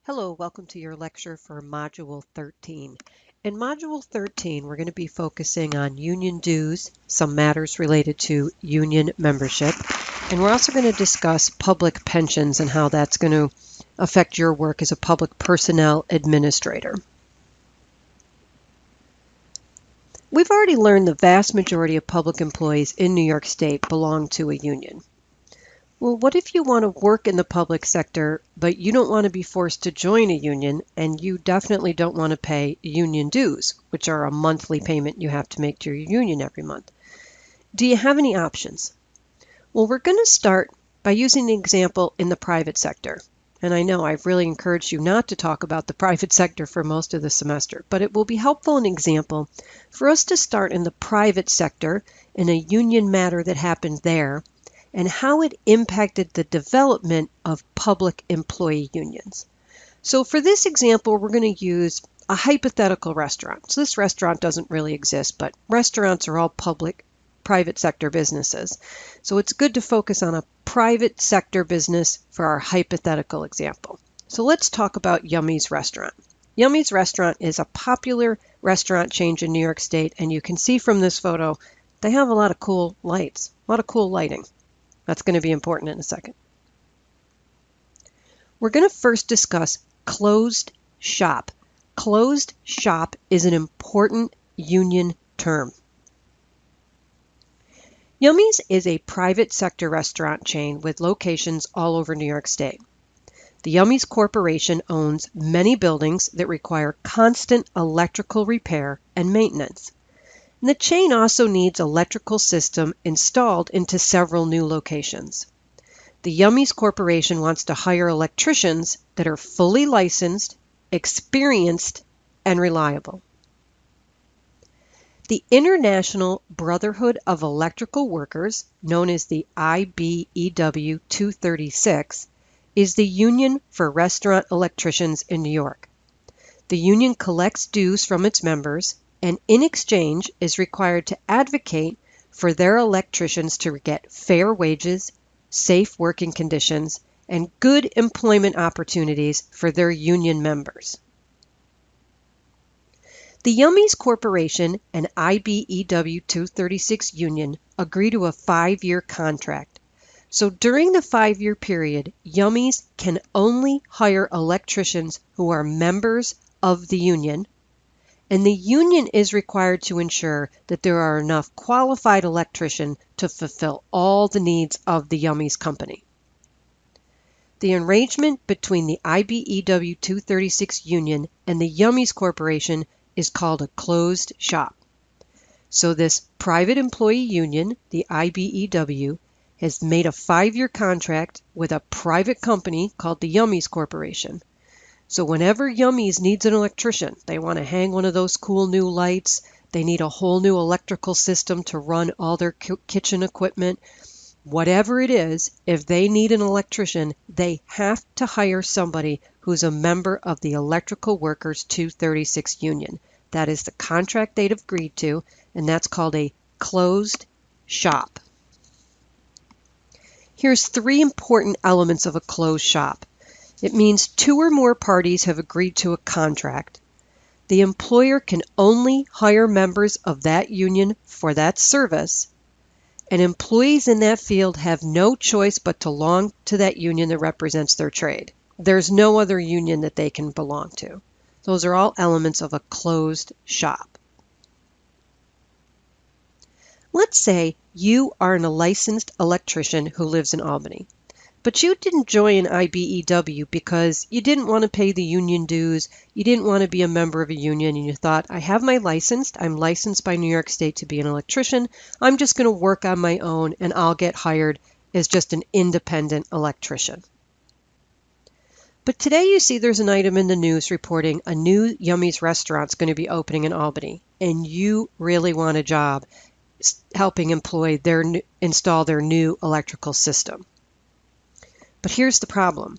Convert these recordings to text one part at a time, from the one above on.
Hello, welcome to your lecture for Module 13. In Module 13, we're going to be focusing on union dues, some matters related to union membership, and we're also going to discuss public pensions and how that's going to affect your work as a public personnel administrator. We've already learned the vast majority of public employees in New York State belong to a union. Well, what if you want to work in the public sector, but you don't want to be forced to join a union, and you definitely don't want to pay union dues, which are a monthly payment you have to make to your union every month? Do you have any options? Well, we're going to start by using the example in the private sector. And I know I've really encouraged you not to talk about the private sector for most of the semester, but it will be helpful an example for us to start in the private sector in a union matter that happened there, and how it impacted the development of public employee unions. So for this example, we're going to use a hypothetical restaurant. So this restaurant doesn't really exist, but restaurants are all private sector businesses. So it's good to focus on a private sector business for our hypothetical example. So let's talk about Yummy's Restaurant. Yummy's Restaurant is a popular restaurant chain in New York State, and you can see from this photo, they have a lot of cool lights, a lot of cool lighting. That's going to be important in a second. We're going to first discuss closed shop. Closed shop is an important union term. Yummy's is a private sector restaurant chain with locations all over New York State. The Yummy's Corporation owns many buildings that require constant electrical repair and maintenance. And the chain also needs electrical system installed into several new locations. The Yummy's Corporation wants to hire electricians that are fully licensed, experienced, and reliable. The International Brotherhood of Electrical Workers, known as the IBEW 236, is the union for restaurant electricians in New York. The union collects dues from its members and in exchange is required to advocate for their electricians to get fair wages, safe working conditions, and good employment opportunities for their union members. The Yummy's Corporation and IBEW 236 union agree to a 5-year contract. So during the 5-year period, Yummy's can only hire electricians who are members of the union, and the union is required to ensure that there are enough qualified electricians to fulfill all the needs of the Yummy's company. The arrangement between the IBEW 236 union and the Yummy's Corporation is called a closed shop. So this private employee union, the IBEW, has made a 5-year contract with a private company called the Yummy's Corporation. So whenever Yummy's needs an electrician, they want to hang one of those cool new lights, they need a whole new electrical system to run all their kitchen equipment, whatever it is, if they need an electrician, they have to hire somebody who's a member of the Electrical Workers 236 union. That is the contract they've agreed to, and that's called a closed shop. Here's 3 important elements of a closed shop. It means 2 or more parties have agreed to a contract. The employer can only hire members of that union for that service, and employees in that field have no choice but to belong to that union that represents their trade. There's no other union that they can belong to. Those are all elements of a closed shop. Let's say you are a licensed electrician who lives in Albany. But you didn't join IBEW because you didn't want to pay the union dues, you didn't want to be a member of a union, and you thought, I have my license, I'm licensed by New York State to be an electrician, I'm just going to work on my own and I'll get hired as just an independent electrician. But today you see there's an item in the news reporting a new Yummy's restaurant's going to be opening in Albany, and you really want a job helping install their new electrical system. But here's the problem.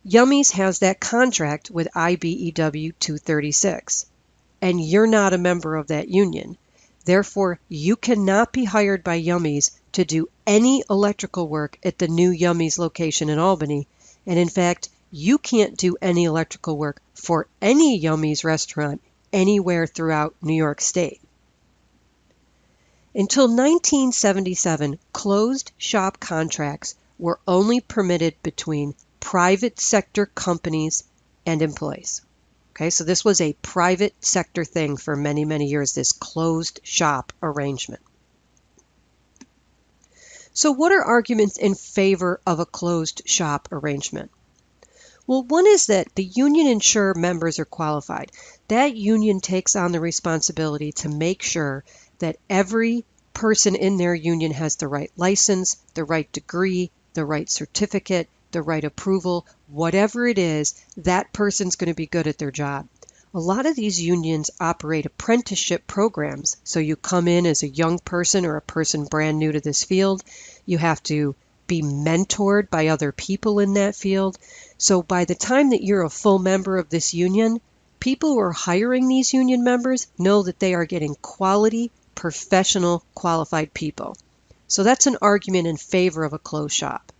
Yummy's has that contract with IBEW 236, and you're not a member of that union. Therefore, you cannot be hired by Yummy's to do any electrical work at the new Yummy's location in Albany, and in fact, you can't do any electrical work for any Yummy's restaurant anywhere throughout New York State. Until 1977, closed shop contracts were only permitted between private sector companies and employees. Okay, so this was a private sector thing for many, many years, this closed shop arrangement. So what are arguments in favor of a closed shop arrangement? Well, one is that the union insurer members are qualified. That union takes on the responsibility to make sure that every person in their union has the right license, the right degree, the right certificate, the right approval, whatever it is, that person's going to be good at their job. A lot of these unions operate apprenticeship programs. So you come in as a young person or a person brand new to this field. You have to be mentored by other people in that field. So by the time that you're a full member of this union, people who are hiring these union members know that they are getting quality, professional, qualified people. So that's an argument in favor of a closed shop.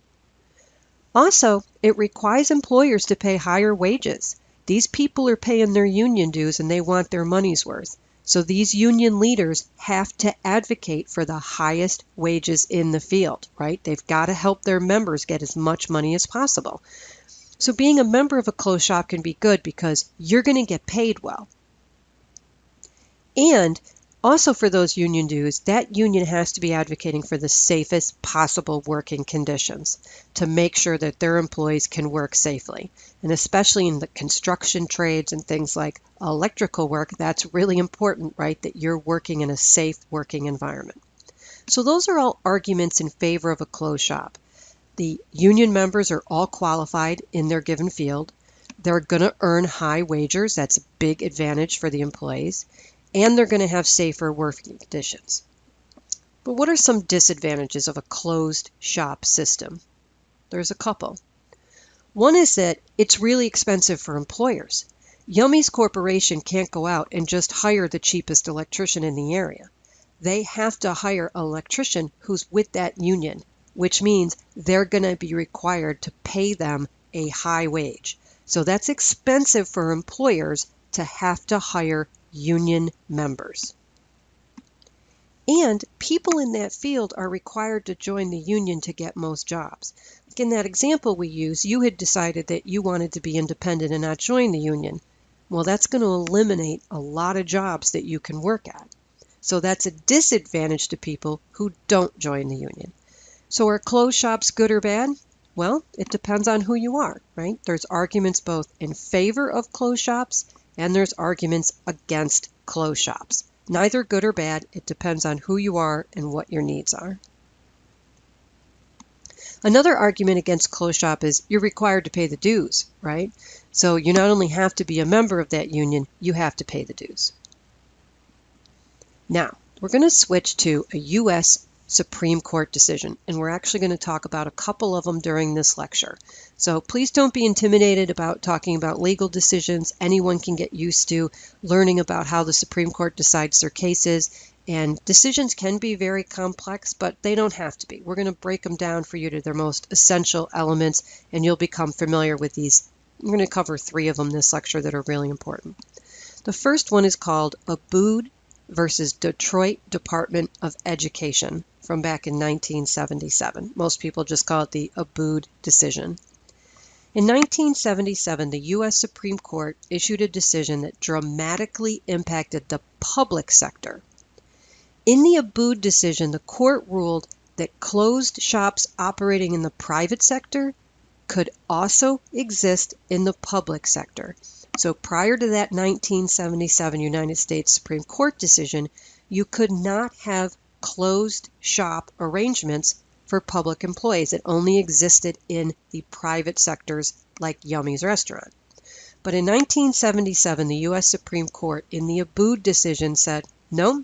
Also, it requires employers to pay higher wages. These people are paying their union dues and they want their money's worth. So these union leaders have to advocate for the highest wages in the field, right? They've got to help their members get as much money as possible. So being a member of a closed shop can be good because you're going to get paid well. And also for those union dues, that union has to be advocating for the safest possible working conditions to make sure that their employees can work safely. And especially in the construction trades and things like electrical work, that's really important, right? That you're working in a safe working environment. So those are all arguments in favor of a closed shop. The union members are all qualified in their given field. They're going to earn high wages. That's a big advantage for the employees. And they're going to have safer working conditions. But what are some disadvantages of a closed shop system? There's a couple. One is that it's really expensive for employers. Yummy's Corporation can't go out and just hire the cheapest electrician in the area. They have to hire an electrician who's with that union, which means they're going to be required to pay them a high wage. So that's expensive for employers to have to hire union members. And people in that field are required to join the union to get most jobs. Like in that example we use, you had decided that you wanted to be independent and not join the union. Well, that's going to eliminate a lot of jobs that you can work at. So that's a disadvantage to people who don't join the union. So are closed shops good or bad? Well, it depends on who you are, right? There's arguments both in favor of closed shops and there's arguments against closed shops. Neither good or bad, it depends on who you are and what your needs are. Another argument against closed shop is you're required to pay the dues, right? So you not only have to be a member of that union, you have to pay the dues. Now, we're going to switch to a U.S. Supreme Court decision, and we're actually going to talk about a couple of them during this lecture. So please don't be intimidated about talking about legal decisions. Anyone can get used to learning about how the Supreme Court decides their cases, and decisions can be very complex, but they don't have to be. We're going to break them down for you to their most essential elements, and you'll become familiar with these. We're going to cover 3 of them this lecture that are really important. The first one is called Abood versus Detroit Department of Education from back in 1977. Most people just call it the Abood decision. In 1977, the U.S. Supreme Court issued a decision that dramatically impacted the public sector. In the Abood decision, the court ruled that closed shops operating in the private sector could also exist in the public sector. So prior to that 1977 United States Supreme Court decision, you could not have closed shop arrangements for public employees. It only existed in the private sectors like Yummy's restaurant. But in 1977, the U.S. Supreme Court in the Abood decision said, no,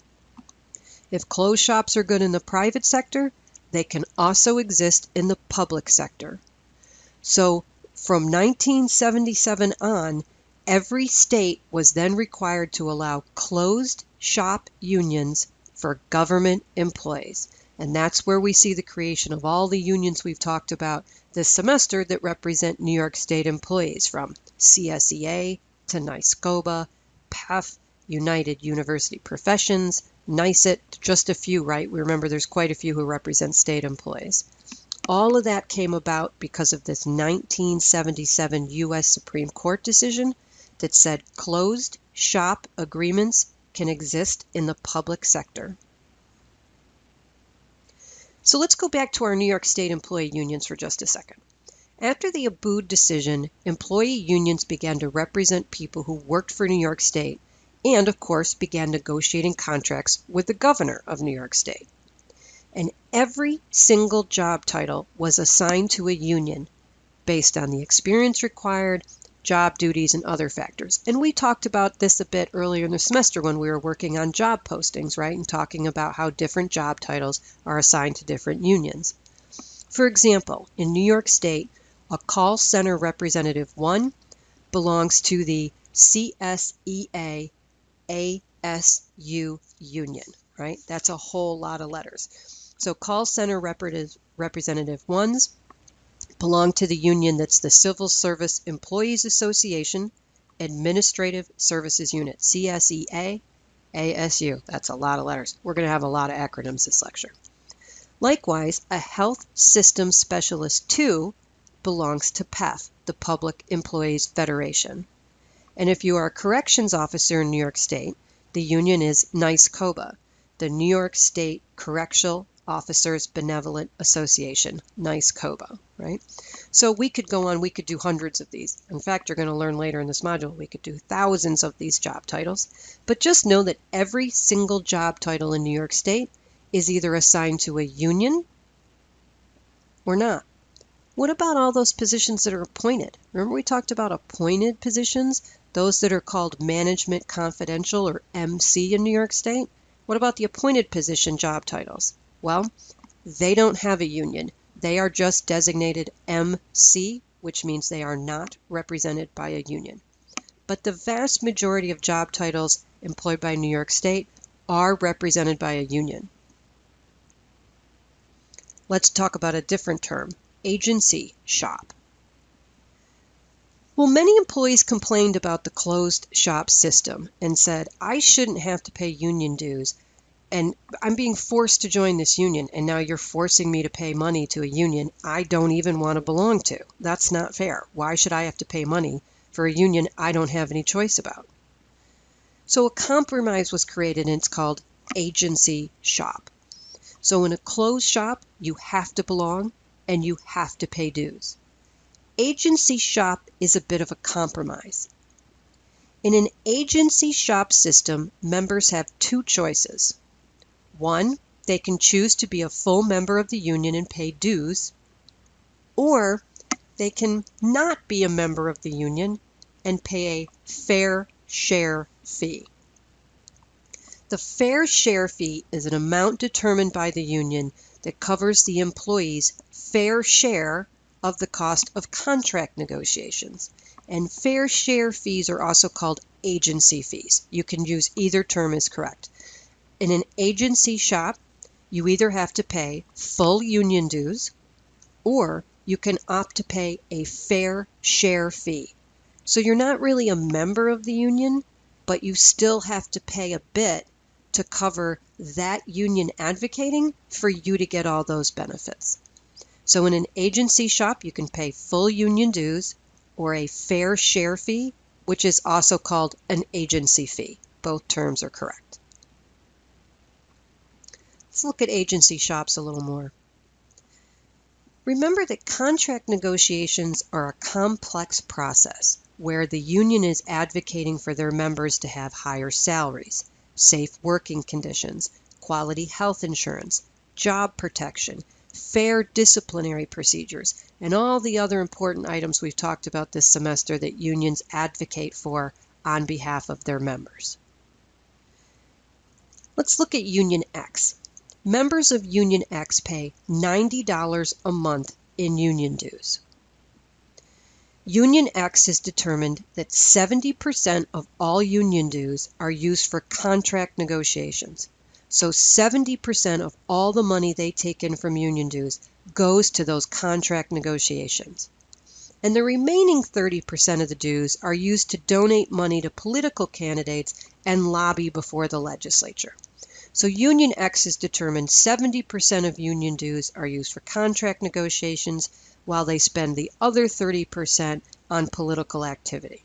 if closed shops are good in the private sector, they can also exist in the public sector. So from 1977 on, every state was then required to allow closed shop unions for government employees. And that's where we see the creation of all the unions we've talked about, this semester that represent New York State employees from CSEA to NYSCOBA, PEF, United University Professions, NYSET, just a few, right? We remember there's quite a few who represent state employees. All of that came about because of this 1977 U.S. Supreme Court decision that said closed shop agreements can exist in the public sector. So let's go back to our New York State employee unions for just a second. After the Abood decision, employee unions began to represent people who worked for New York State and, of course, began negotiating contracts with the governor of New York State. And every single job title was assigned to a union based on the experience required, job duties, and other factors. And we talked about this a bit earlier in the semester when we were working on job postings, right, and talking about how different job titles are assigned to different unions. For example, in New York State, a call center representative 1 belongs to the CSEA ASU union, right? That's a whole lot of letters. So call center representative 1s belong to the union that's the Civil Service Employees Association Administrative Services Unit, CSEA ASU. That's a lot of letters. We're going to have a lot of acronyms this lecture. Likewise, a Health System Specialist 2 belongs to PEF, the Public Employees Federation. And if you are a corrections officer in New York State, the union is NYSCOBA, the New York State Correctional Officers Benevolent Association, NYSCOBA, right? So we could go on, we could do hundreds of these. In fact, you're going to learn later in this module, we could do thousands of these job titles. But just know that every single job title in New York State is either assigned to a union or not. What about all those positions that are appointed? Remember we talked about appointed positions, those that are called Management Confidential or MC in New York State? What about the appointed position job titles? Well, they don't have a union. They are just designated MC, which means they are not represented by a union. But the vast majority of job titles employed by New York State are represented by a union. Let's talk about a different term, agency shop. Well, many employees complained about the closed shop system and said, I shouldn't have to pay union dues, and I'm being forced to join this union, and now you're forcing me to pay money to a union I don't even want to belong to. That's not fair. Why should I have to pay money for a union I don't have any choice about? So a compromise was created, and it's called agency shop. So in a closed shop, you have to belong and you have to pay dues. Agency shop is a bit of a compromise. In an agency shop system, members have two choices. One, they can choose to be a full member of the union and pay dues, or they can not be a member of the union and pay a fair share fee. The fair share fee is an amount determined by the union that covers the employee's fair share of the cost of contract negotiations. And fair share fees are also called agency fees. You can use either term as correct. In an agency shop, you either have to pay full union dues or you can opt to pay a fair share fee. So you're not really a member of the union, but you still have to pay a bit to cover that union advocating for you to get all those benefits. So in an agency shop, you can pay full union dues or a fair share fee, which is also called an agency fee. Both terms are correct. Let's look at agency shops a little more. Remember that contract negotiations are a complex process where the union is advocating for their members to have higher salaries, safe working conditions, quality health insurance, job protection, fair disciplinary procedures, and all the other important items we've talked about this semester that unions advocate for on behalf of their members. Let's look at Union X. Members of Union X pay $90 a month in union dues. Union X has determined that 70% of all union dues are used for contract negotiations. So 70% of all the money they take in from union dues goes to those contract negotiations. And the remaining 30% of the dues are used to donate money to political candidates and lobby before the legislature. So Union X has determined 70% of union dues are used for contract negotiations, while they spend the other 30% on political activity.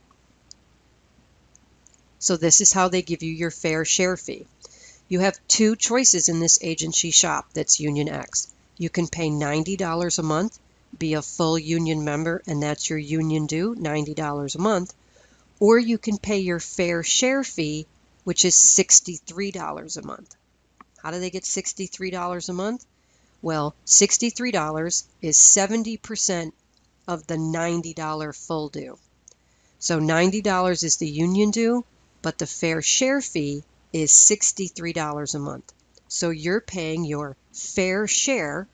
So this is how they give you your fair share fee. You have two choices in this agency shop that's Union X. You can pay $90 a month, be a full union member, and that's your union due, $90 a month, or you can pay your fair share fee, which is $63 a month. How do they get $63 a month? Well, $63 is 70% of the $90 full due. So $90 is the union due, but the fair share fee is $63 a month. So you're paying your fair share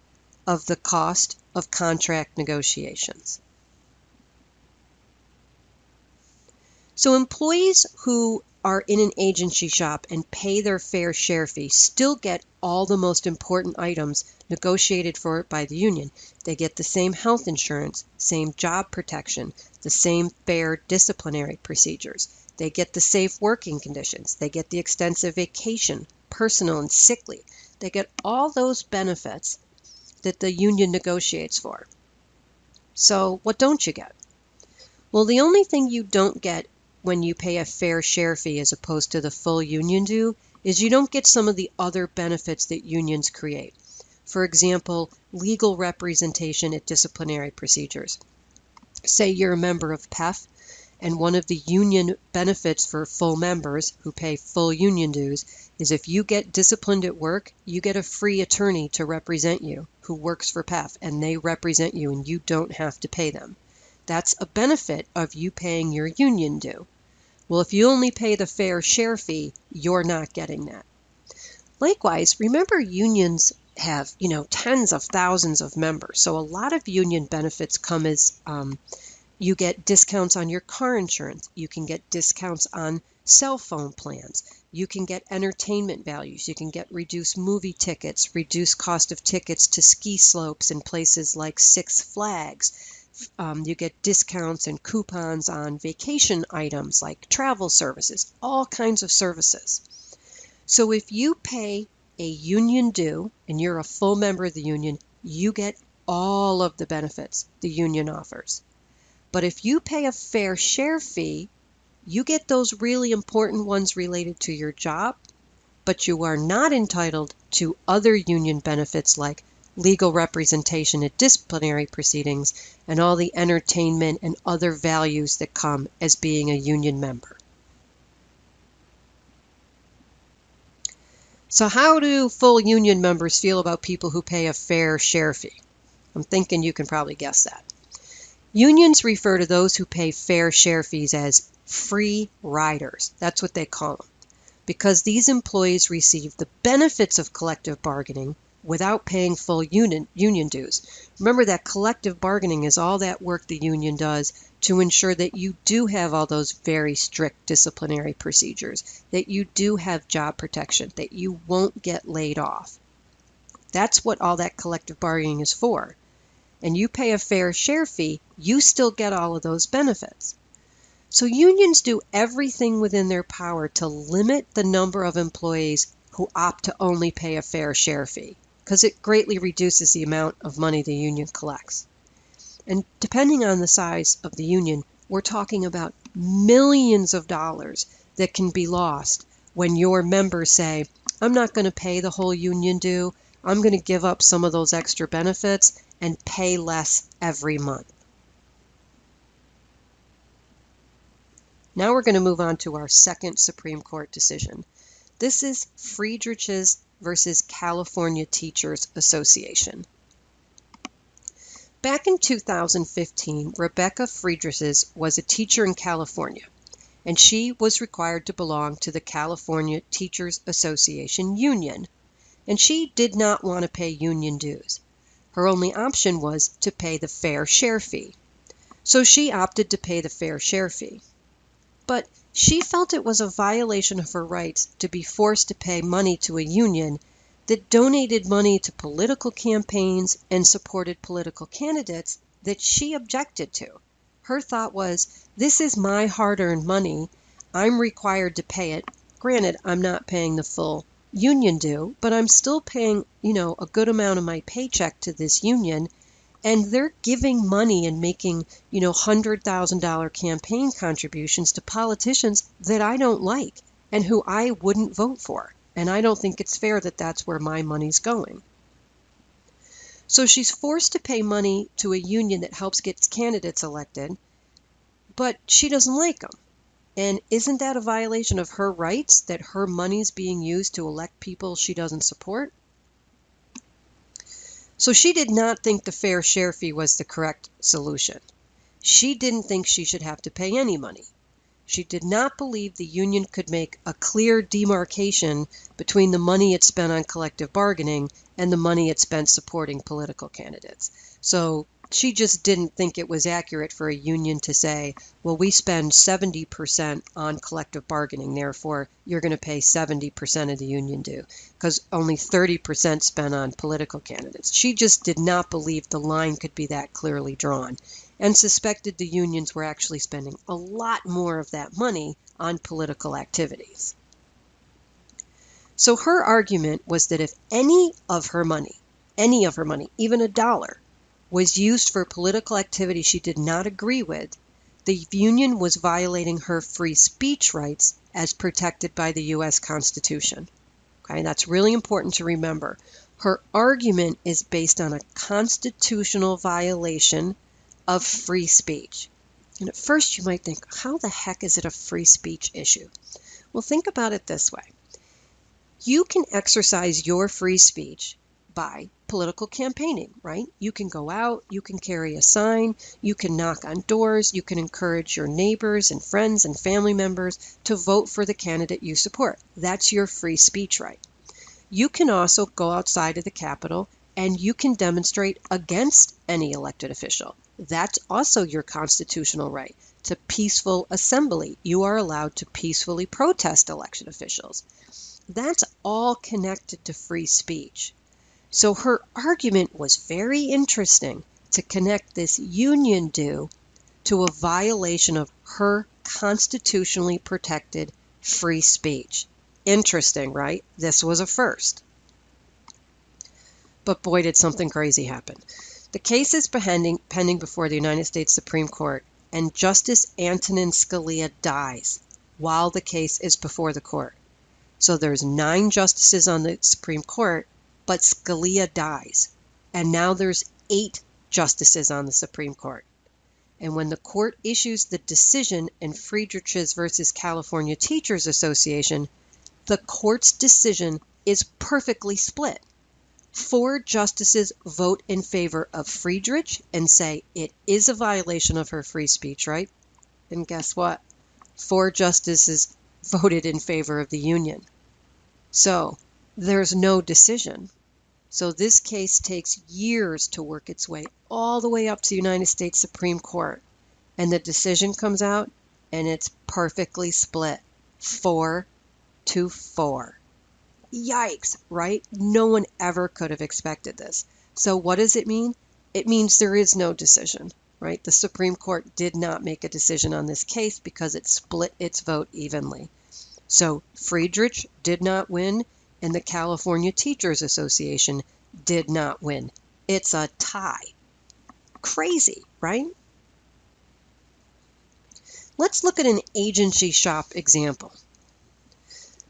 of the cost of contract negotiations. So employees who are in an agency shop and pay their fair share fee still get all the most important items negotiated for by the union. They get the same health insurance, same job protection, the same fair disciplinary procedures. They get the safe working conditions. They get the extensive vacation, personal and sick leave. They get all those benefits that the union negotiates for. So what don't you get? Well, the only thing you don't get when you pay a fair share fee as opposed to the full union due is you don't get some of the other benefits that unions create. For example, legal representation at disciplinary procedures. Say you're a member of PEF, and one of the union benefits for full members who pay full union dues is if you get disciplined at work, you get a free attorney to represent you who works for PEF, and they represent you and you don't have to pay them. That's a benefit of you paying your union due. Well, if you only pay the fair share fee, you're not getting that. Likewise, remember unions have, tens of thousands of members. So a lot of union benefits come as you get discounts on your car insurance. You can get discounts on cell phone plans. You can get entertainment values. You can get reduced movie tickets, reduced cost of tickets to ski slopes in places like Six Flags. You get discounts and coupons on vacation items like travel services, all kinds of services. So if you pay a union due and you're a full member of the union, you get all of the benefits the union offers. But if you pay a fair share fee, you get those really important ones related to your job, but you are not entitled to other union benefits like legal representation at disciplinary proceedings and all the entertainment and other values that come as being a union member. So how do full union members feel about people who pay a fair share fee? I'm thinking you can probably guess that. Unions refer to those who pay fair share fees as free riders. That's what they call them, because these employees receive the benefits of collective bargaining without paying full union dues. Remember that collective bargaining is all that work the union does to ensure that you do have all those very strict disciplinary procedures, that you do have job protection, that you won't get laid off. That's what all that collective bargaining is for. And you pay a fair share fee, you still get all of those benefits. So unions do everything within their power to limit the number of employees who opt to only pay a fair share fee, because it greatly reduces the amount of money the union collects. And depending on the size of the union, we're talking about millions of dollars that can be lost when your members say, I'm not going to pay the whole union due, I'm going to give up some of those extra benefits and pay less every month. Now we're going to move on to our second Supreme Court decision. This is Friedrichs versus California Teachers Association. Back in 2015, Rebecca Friedrichs was a teacher in California, and she was required to belong to the California Teachers Association union, and she did not want to pay union dues. Her only option was to pay the fair share fee. So she opted to pay the fair share fee. But she felt it was a violation of her rights to be forced to pay money to a union that donated money to political campaigns and supported political candidates that she objected to. Her thought was, this is my hard-earned money. I'm required to pay it. Granted, I'm not paying the full union due, but I'm still paying, a good amount of my paycheck to this union, and they're giving money and making, $100,000 campaign contributions to politicians that I don't like and who I wouldn't vote for. And I don't think it's fair that that's where my money's going. So she's forced to pay money to a union that helps get candidates elected, but she doesn't like them. And isn't that a violation of her rights, that her money's being used to elect people she doesn't support? So she did not think the fair share fee was the correct solution. She didn't think she should have to pay any money. She did not believe the union could make a clear demarcation between the money it spent on collective bargaining and the money it spent supporting political candidates. So she just didn't think it was accurate for a union to say, well, we spend 70% on collective bargaining, therefore you're going to pay 70% of the union due, because only 30% spent on political candidates. She just did not believe the line could be that clearly drawn, and suspected the unions were actually spending a lot more of that money on political activities. So her argument was that if any of her money, even $1, was used for political activity she did not agree with, the union was violating her free speech rights as protected by the U.S. Constitution. Okay, that's really important to remember. Her argument is based on a constitutional violation of free speech. And at first you might think, how the heck is it a free speech issue? Well, think about it this way. You can exercise your free speech by political campaigning, right? You can go out, you can carry a sign, you can knock on doors, you can encourage your neighbors and friends and family members to vote for the candidate you support. That's your free speech right. You can also go outside of the Capitol and you can demonstrate against any elected official. That's also your constitutional right to peaceful assembly. You are allowed to peacefully protest election officials. That's all connected to free speech. So her argument was very interesting to connect this union due to a violation of her constitutionally protected free speech. Interesting, right? This was a first. But boy, did something crazy happen. The case is pending before the United States Supreme Court, and Justice Antonin Scalia dies while the case is before the court. So there's 9 justices on the Supreme Court, but Scalia dies. And now there's 8 justices on the Supreme Court. And when the court issues the decision in Friedrichs versus California Teachers Association, the court's decision is perfectly split. 4 justices vote in favor of Friedrich and say it is a violation of her free speech right. And guess what? 4 justices voted in favor of the union. So there's no decision. So this case takes years to work its way all the way up to the United States Supreme Court. And the decision comes out and it's perfectly split, 4-4. Yikes, right? No one ever could have expected this. So what does it mean? It means there is no decision, right? The Supreme Court did not make a decision on this case because it split its vote evenly. So Friedrich did not win, and the California Teachers Association did not win. It's a tie. Crazy, right? Let's look at an agency shop example.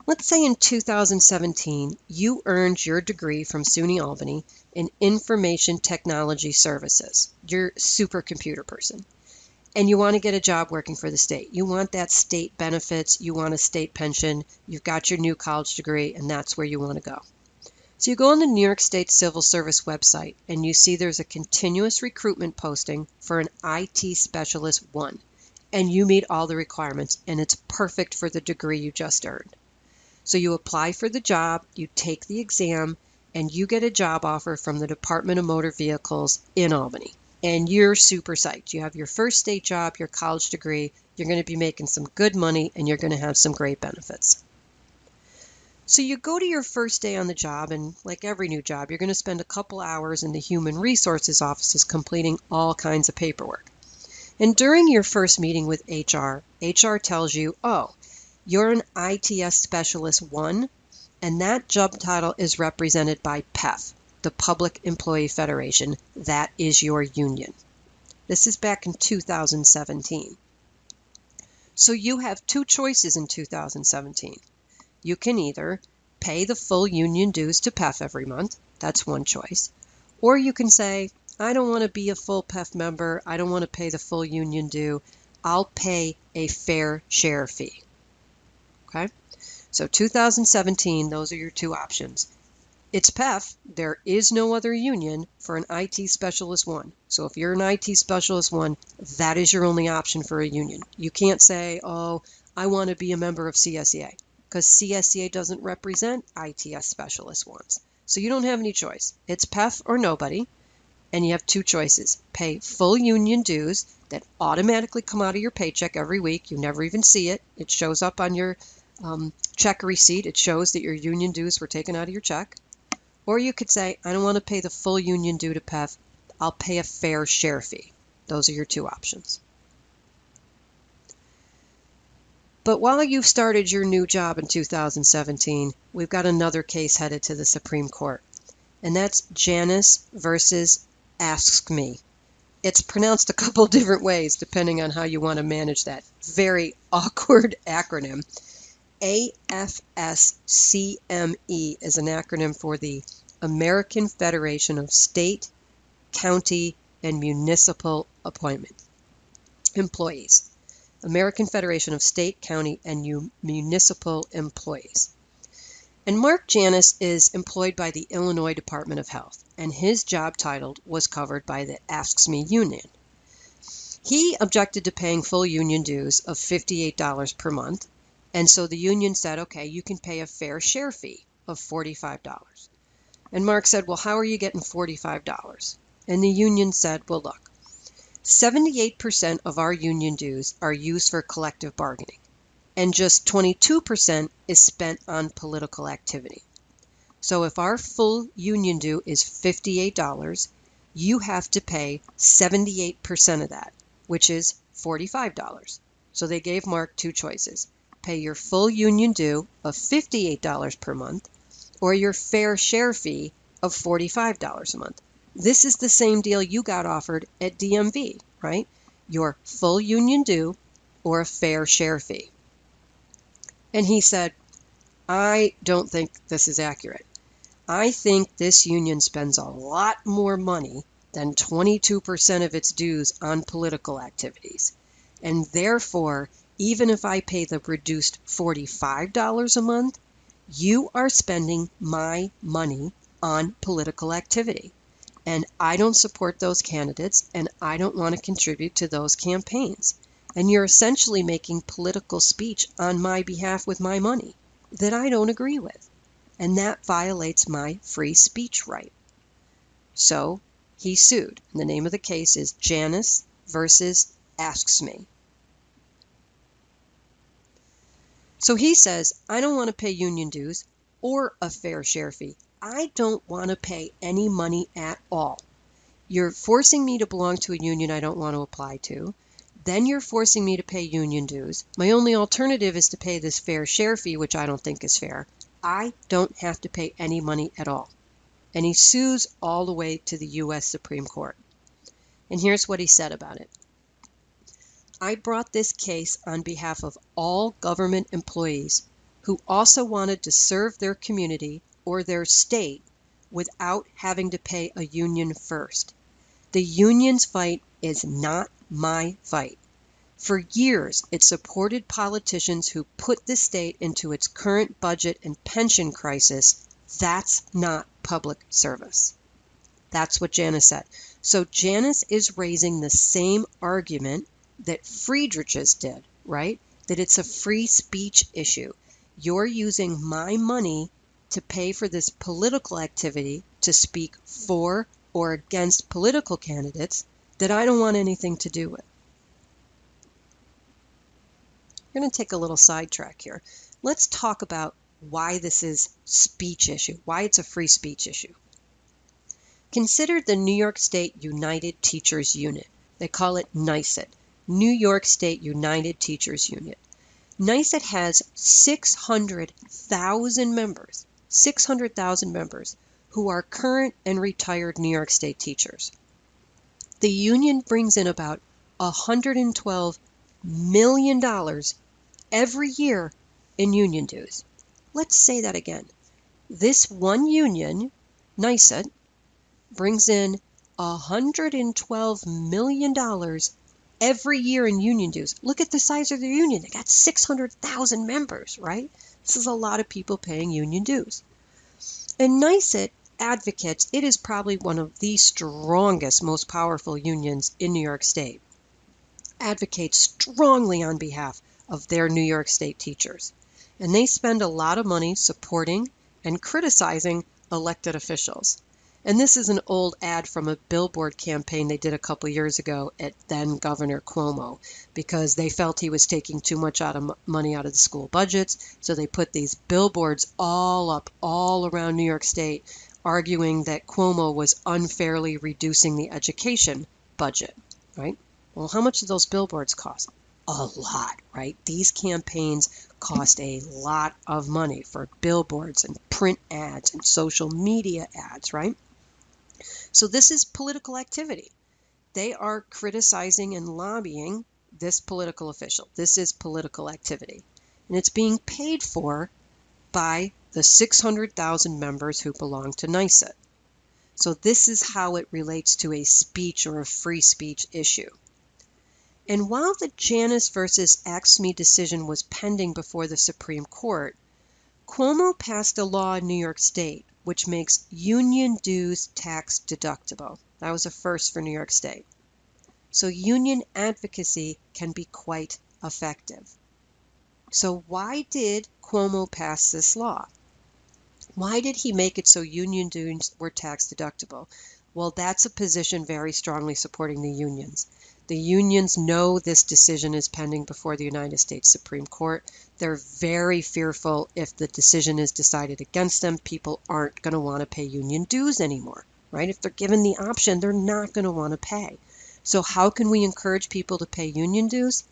Let's say in 2017, you earned your degree from SUNY Albany in Information Technology Services. You're a supercomputer person. And you want to get a job working for the state. You want that state benefits, you want a state pension, you've got your new college degree, and that's where you want to go. So you go on the New York State Civil Service website, and you see there's a continuous recruitment posting for an IT Specialist 1. And you meet all the requirements, and it's perfect for the degree you just earned. So you apply for the job, you take the exam, and you get a job offer from the Department of Motor Vehicles in Albany. And you're super psyched. You have your first state job, your college degree, you're going to be making some good money, and you're going to have some great benefits. So you go to your first day on the job, and like every new job, you're going to spend a couple hours in the human resources offices completing all kinds of paperwork. And during your first meeting with HR tells you, oh, you're an ITS Specialist 1, and that job title is represented by PEF, the Public Employee Federation. That is your union. This is back in 2017. So you have two choices in 2017. You can either pay the full union dues to PEF every month. That's one choice. Or you can say, I don't want to be a full PEF member. I don't want to pay the full union due. I'll pay a fair share fee. Okay? So 2017, those are your two options. It's PEF. There is no other union for an IT Specialist 1. So if you're an IT Specialist 1, that is your only option for a union. You can't say, oh, I want to be a member of CSEA, because CSEA doesn't represent ITS Specialist 1s. So you don't have any choice. It's PEF or nobody, and you have two choices. Pay full union dues that automatically come out of your paycheck every week. You never even see it. It shows up on your check receipt. It shows that your union dues were taken out of your check. Or you could say, I don't want to pay the full union due to PEF. I'll pay a fair share fee. Those are your two options. But while you've started your new job in 2017, we've got another case headed to the Supreme Court. And that's Janus versus Asks Me. It's pronounced a couple different ways depending on how you want to manage that very awkward acronym. AFSCME is an acronym for the American Federation of State, County, and Municipal Employees. American Federation of State, County, and Municipal Employees. And Mark Janus is employed by the Illinois Department of Health, and his job title was covered by the Asks Me union. He objected to paying full union dues of $58 per month, and so the union said, okay, you can pay a fair share fee of $45. And Mark said, well, how are you getting $45? And the union said, well, look, 78% of our union dues are used for collective bargaining, and just 22% is spent on political activity. So if our full union due is $58, you have to pay 78% of that, which is $45. So they gave Mark two choices. Pay your full union due of $58 per month, or your fair share fee of $45 a month. This is the same deal you got offered at DMV, right? Your full union due or a fair share fee. And he said, I don't think this is accurate. I think this union spends a lot more money than 22% of its dues on political activities. And therefore, even if I pay the reduced $45 a month, you are spending my money on political activity. And I don't support those candidates, and I don't want to contribute to those campaigns. And you're essentially making political speech on my behalf with my money that I don't agree with. And that violates my free speech right. So he sued. And the name of the case is Janus versus Asks Me. So he says, I don't want to pay union dues or a fair share fee. I don't want to pay any money at all. You're forcing me to belong to a union I don't want to apply to. Then you're forcing me to pay union dues. My only alternative is to pay this fair share fee, which I don't think is fair. I don't have to pay any money at all. And he sues all the way to the U.S. Supreme Court. And here's what he said about it. I brought this case on behalf of all government employees who also wanted to serve their community or their state without having to pay a union first. The union's fight is not my fight. For years, it supported politicians who put the state into its current budget and pension crisis. That's not public service. That's what Janus said. So Janus is raising the same argument that Friedrich's did, right? That it's a free speech issue. You're using my money to pay for this political activity to speak for or against political candidates that I don't want anything to do with. I'm going to take a little sidetrack here. Let's talk about why this is speech issue, why it's a free speech issue. Consider the New York State United Teachers Unit. They call it NYSUT, New York State United Teachers Unit. NYSUT has 600,000 members, 600,000 members who are current and retired New York State teachers. The union brings in about $112 million every year in union dues. Let's say that again. This one union, NYSUT, brings in $112 million every year in union dues. Look at the size of the union. They got 600,000 members, right? This is a lot of people paying union dues. And NYSUT advocates, it is probably one of the strongest, most powerful unions in New York State, advocates strongly on behalf of their New York State teachers. And they spend a lot of money supporting and criticizing elected officials. And this is an old ad from a billboard campaign they did a couple years ago at then Governor Cuomo, because they felt he was taking too much money out of the school budgets. So they put these billboards all around New York State, arguing that Cuomo was unfairly reducing the education budget, right? Well, how much do those billboards cost? A lot, right? These campaigns cost a lot of money for billboards and print ads and social media ads, right? So this is political activity. They are criticizing and lobbying this political official. This is political activity. And it's being paid for by the 600,000 members who belong to NYSUT. So this is how it relates to a speech or a free speech issue. And while the Janus versus AFSCME decision was pending before the Supreme Court, Cuomo passed a law in New York State which makes union dues tax deductible. That was a first for New York State. So union advocacy can be quite effective. So why did Cuomo pass this law? Why did he make it so union dues were tax deductible? Well, that's a position very strongly supporting the unions. The unions know this decision is pending before the United States Supreme Court. They're very fearful if the decision is decided against them, people aren't going to want to pay union dues anymore, right? If they're given the option, they're not going to want to pay. So how can we encourage people to pay union dues?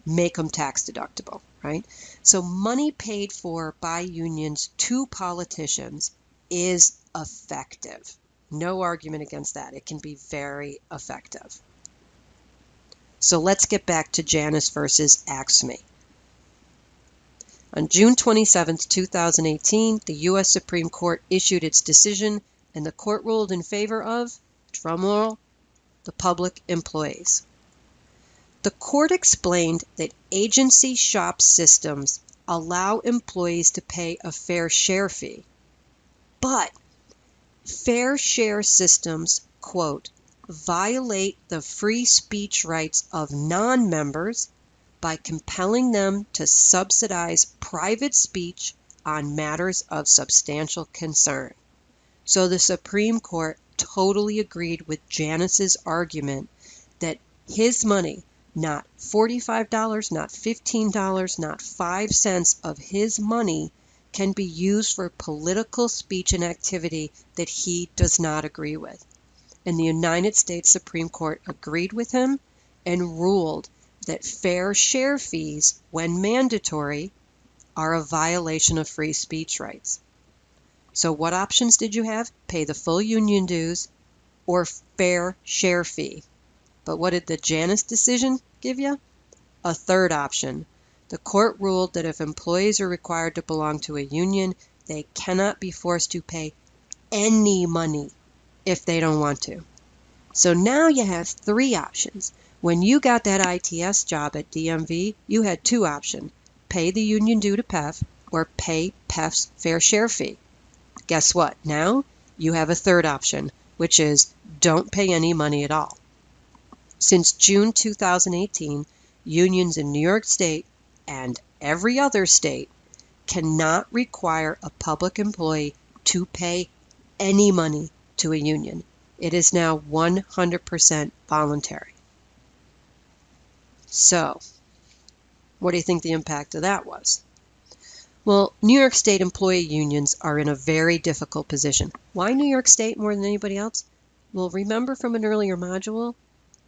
Make them tax deductible, right? So money paid for by unions to politicians is effective. No argument against that. It can be very effective. So let's get back to Janus versus AFSCME. On June 27, 2018, the U.S. Supreme Court issued its decision, and the court ruled in favor of, drumroll, the public employees. The court explained that agency shop systems allow employees to pay a fair share fee, but fair share systems, quote, violate the free speech rights of non-members by compelling them to subsidize private speech on matters of substantial concern. So the Supreme Court totally agreed with Janus's argument that his money, not $45, not $15, not 5 cents of his money, can be used for political speech and activity that he does not agree with. And the United States Supreme Court agreed with him and ruled that fair share fees, when mandatory, are a violation of free speech rights. So what options did you have? Pay the full union dues or fair share fee. But what did the Janus decision give you? A third option. The court ruled that if employees are required to belong to a union, they cannot be forced to pay any money if they don't want to. So now you have 3 options. When you got that ITS job at DMV, you had 2 options. Pay the union due to PEF or pay PEF's fair share fee. Guess what? Now you have a third option, which is don't pay any money at all. Since June 2018, unions in New York State and every other state cannot require a public employee to pay any money to a union. It is now 100% voluntary. So, what do you think the impact of that was? Well, New York State employee unions are in a very difficult position. Why New York State more than anybody else? Well, remember from an earlier module,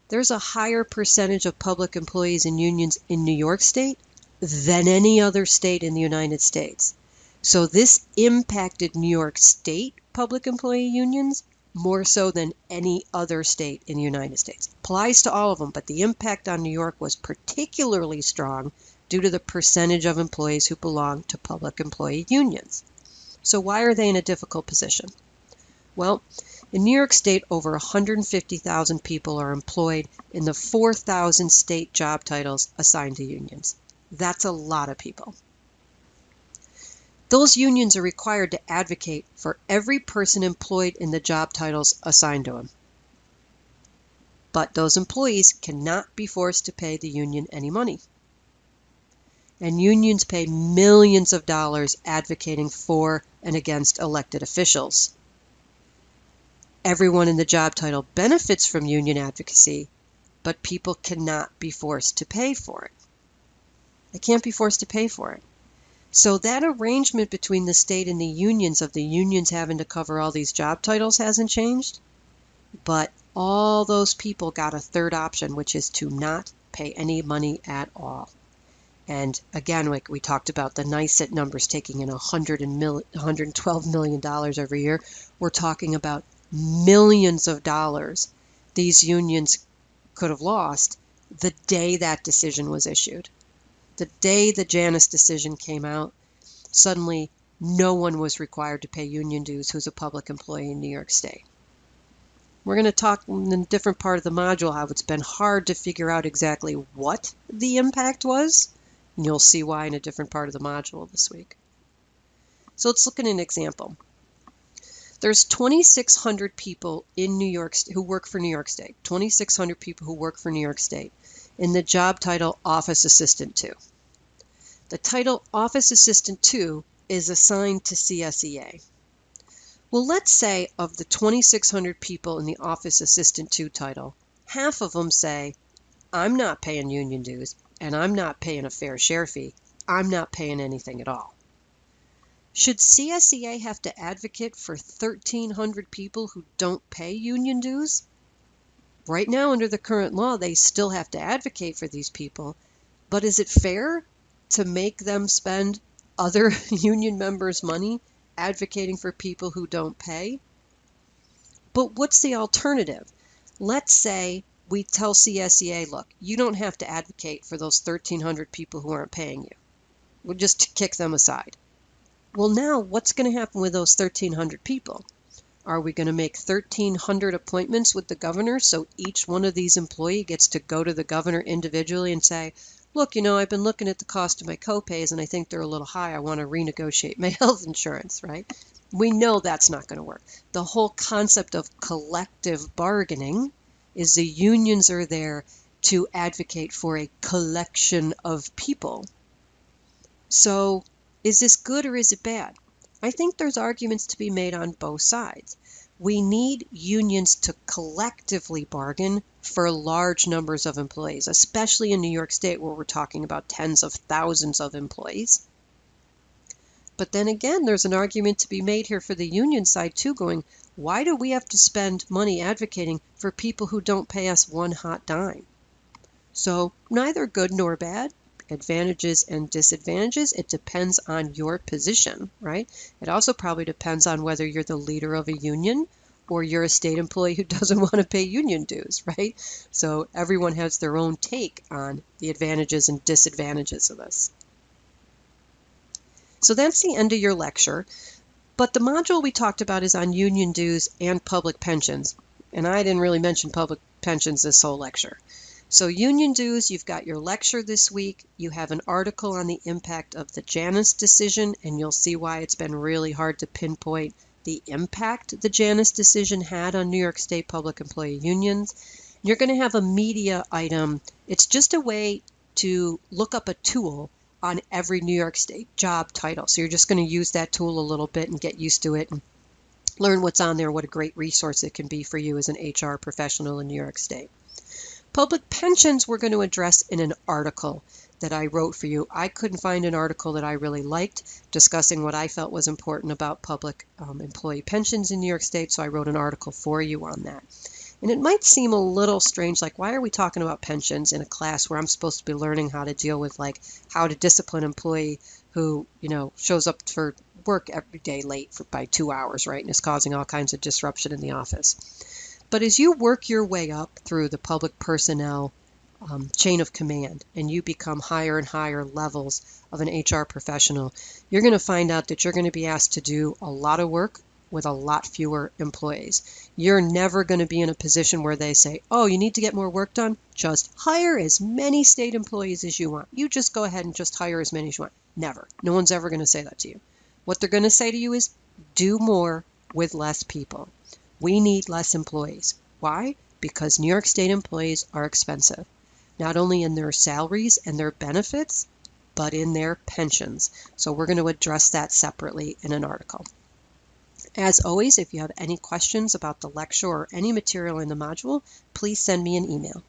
there's a higher percentage of public employees and unions in New York State than any other state in the United States. So this impacted New York State public employee unions more so than any other state in the United States. Applies to all of them, but the impact on New York was particularly strong due to the percentage of employees who belong to public employee unions. So why are they in a difficult position? Well, in New York State, over 150,000 people are employed in the 4,000 state job titles assigned to unions. That's a lot of people. Those unions are required to advocate for every person employed in the job titles assigned to them. But those employees cannot be forced to pay the union any money. And unions pay millions of dollars advocating for and against elected officials. Everyone in the job title benefits from union advocacy, but people cannot be forced to pay for it. They can't be forced to pay for it. So that arrangement between the state and the unions of the unions having to cover all these job titles hasn't changed, but all those people got a third option, which is to not pay any money at all. And again, like we talked about the NICET numbers taking in $112 million every year, we're talking about millions of dollars these unions could have lost the day that decision was issued. The day the Janus decision came out, suddenly no one was required to pay union dues who's a public employee in New York State. We're going to talk in a different part of the module how it's been hard to figure out exactly what the impact was, and you'll see why in a different part of the module this week. So let's look at an example. There's 2,600 people in New York who work for New York State, 2,600 people who work for New York State in the job title Office Assistant 2. The title Office Assistant 2 is assigned to CSEA. Well, let's say of the 2,600 people in the Office Assistant 2 title, half of them say, I'm not paying union dues and I'm not paying a fair share fee. I'm not paying anything at all. Should CSEA have to advocate for 1,300 people who don't pay union dues? Right now, under the current law, they still have to advocate for these people, but is it fair to make them spend other union members' money advocating for people who don't pay? But what's the alternative? Let's say we tell CSEA, look, you don't have to advocate for those 1,300 people who aren't paying you. We'll just kick them aside. Well, now what's going to happen with those 1,300 people? Are we going to make 1,300 appointments with the governor so each one of these employees gets to go to the governor individually and say, look, I've been looking at the cost of my copays and I think they're a little high. I want to renegotiate my health insurance, right? We know that's not going to work. The whole concept of collective bargaining is the unions are there to advocate for a collection of people. So is this good or is it bad? I think there's arguments to be made on both sides. We need unions to collectively bargain for large numbers of employees, especially in New York State where we're talking about tens of thousands of employees. But then again, there's an argument to be made here for the union side too, going, why do we have to spend money advocating for people who don't pay us one hot dime? So neither good nor bad. Advantages and disadvantages. It depends on your position, right? It also probably depends on whether you're the leader of a union or you're a state employee who doesn't want to pay union dues, right? So everyone has their own take on the advantages and disadvantages of this. So that's the end of your lecture. But the module we talked about is on union dues and public pensions. And I didn't really mention public pensions this whole lecture. So union dues, you've got your lecture this week. You have an article on the impact of the Janus decision, and you'll see why it's been really hard to pinpoint the impact the Janus decision had on New York State public employee unions. You're going to have a media item. It's just a way to look up a tool on every New York State job title. So you're just going to use that tool a little bit and get used to it and learn what's on there, what a great resource it can be for you as an HR professional in New York State. Public pensions we're going to address in an article that I wrote for you. I couldn't find an article that I really liked discussing what I felt was important about public employee pensions in New York State, so I wrote an article for you on that. And it might seem a little strange, like, why are we talking about pensions in a class where I'm supposed to be learning how to deal with, like, how to discipline an employee who, shows up for work every day late by 2 hours, right, and is causing all kinds of disruption in the office. But as you work your way up through the public personnel chain of command and you become higher and higher levels of an HR professional, you're going to find out that you're going to be asked to do a lot of work with a lot fewer employees. You're never going to be in a position where they say, oh, you need to get more work done? Just hire as many state employees as you want. You just go ahead and just hire as many as you want. Never. No one's ever going to say that to you. What they're going to say to you is, do more with less people. We need less employees. Why? Because New York State employees are expensive, not only in their salaries and their benefits, but in their pensions. So we're going to address that separately in an article. As always, if you have any questions about the lecture or any material in the module, please send me an email.